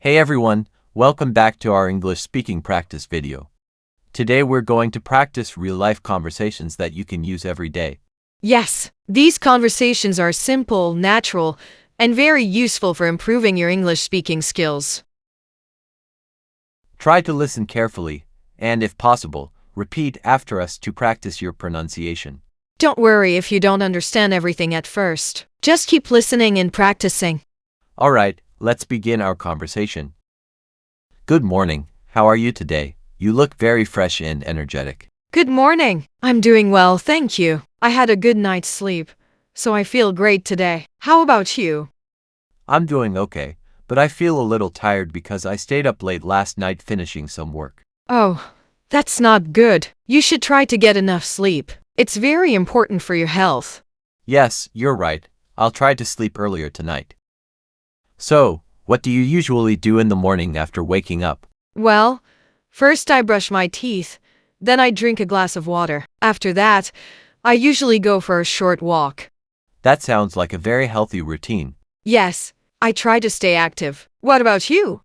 Hey everyone, welcome back to our English speaking practice video. Today we're going to practice real-life conversations that you can use every day. Yes, these conversations are simple, natural, and very useful for improving your English speaking skills. Try to listen carefully, and if possible, repeat after us to practice your pronunciation. Don't worry if you don't understand everything at first. Just keep listening and practicing. Alright, let's begin our conversation. Good morning, how are you today? You look very fresh and energetic. Good morning. I'm doing well, thank you. I had a good night's sleep, so I feel great today. How about you? I'm doing okay, but I feel a little tired because I stayed up late last night finishing some work. Oh, that's not good. You should try to get enough sleep. It's very important for your health. Yes, you're right. I'll try to sleep earlier tonight. So, what do you usually do in the morning after waking up? Well, first I brush my teeth, then I drink a glass of water. After that, I usually go for a short walk. That sounds like a very healthy routine. Yes, I try to stay active. What about you?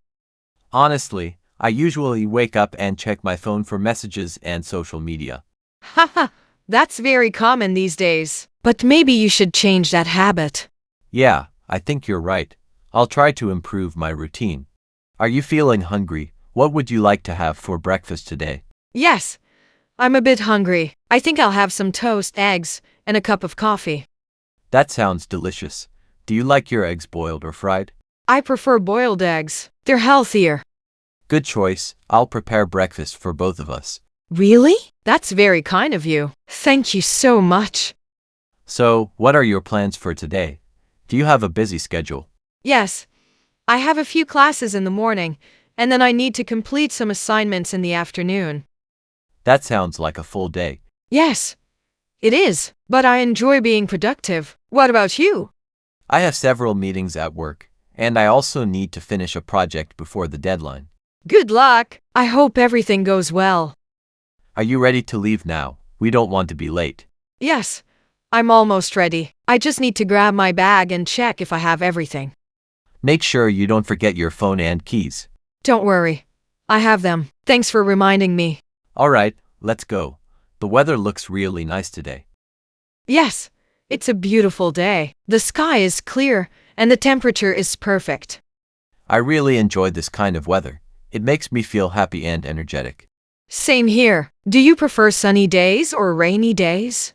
Honestly, I usually wake up and check my phone for messages and social media. Haha, that's very common these days. But maybe you should change that habit. Yeah, I think you're right. I'll try to improve my routine. Are you feeling hungry? What would you like to have for breakfast today? Yes, I'm a bit hungry. I think I'll have some toast, eggs, and a cup of coffee. That sounds delicious. Do you like your eggs boiled or fried? I prefer boiled eggs. They're healthier. Good choice. I'll prepare breakfast for both of us. Really? That's very kind of you. Thank you so much. So, what are your plans for today? Do you have a busy schedule? Yes, I have a few classes in the morning, and then I need to complete some assignments in the afternoon. That sounds like a full day. Yes, it is, but I enjoy being productive. What about you? I have several meetings at work, and I also need to finish a project before the deadline. Good luck. I hope everything goes well. Are you ready to leave now? We don't want to be late. Yes, I'm almost ready. I just need to grab my bag and check if I have everything. Make sure you don't forget your phone and keys. Don't worry. I have them. Thanks for reminding me. Alright, let's go. The weather looks really nice today. Yes, it's a beautiful day. The sky is clear, and the temperature is perfect. I really enjoy this kind of weather. It makes me feel happy and energetic. Same here. Do you prefer sunny days or rainy days?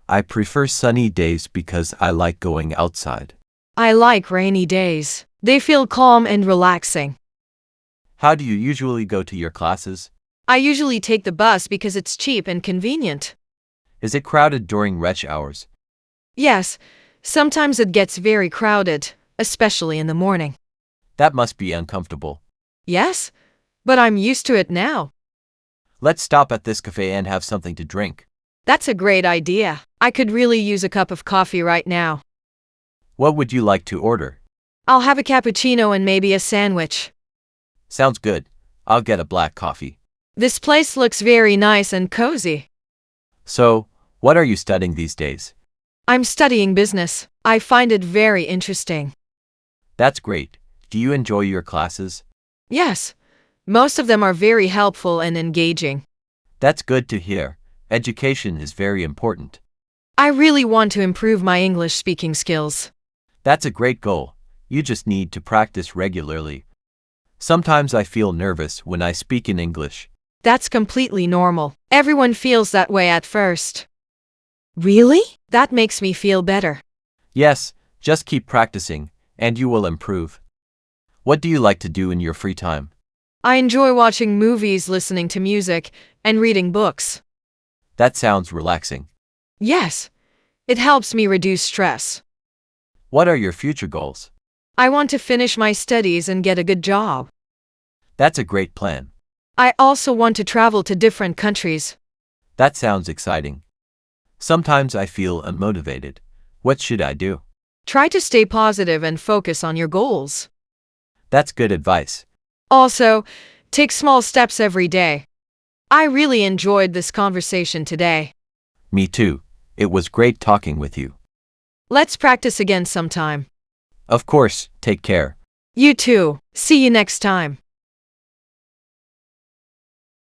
I prefer sunny days because I like going outside. I like rainy days. They feel calm and relaxing. How do you usually go to your classes? I usually take the bus because it's cheap and convenient. Is it crowded during rush hours? Yes, sometimes it gets very crowded, especially in the morning. That must be uncomfortable. Yes, but I'm used to it now. Let's stop at this cafe and have something to drink. That's a great idea. I could really use a cup of coffee right now. What would you like to order? I'll have a cappuccino and maybe a sandwich. Sounds good. I'll get a black coffee. This place looks very nice and cozy. So, what are you studying these days? I'm studying business. I find it very interesting. That's great. Do you enjoy your classes? Yes, most of them are very helpful and engaging. That's good to hear. Education is very important. I really want to improve my English speaking skills. That's a great goal. You just need to practice regularly. Sometimes I feel nervous when I speak in English. That's completely normal. Everyone feels that way at first. Really? That makes me feel better. Yes, just keep practicing, and you will improve. What do you like to do in your free time? I enjoy watching movies, listening to music, and reading books. That sounds relaxing. Yes, it helps me reduce stress. What are your future goals? I want to finish my studies and get a good job. That's a great plan. I also want to travel to different countries. That sounds exciting. Sometimes I feel unmotivated. What should I do? Try to stay positive and focus on your goals. That's good advice. Also, take small steps every day. I really enjoyed this conversation today. Me too. It was great talking with you. Let's practice again sometime. Of course, take care. You too. See you next time.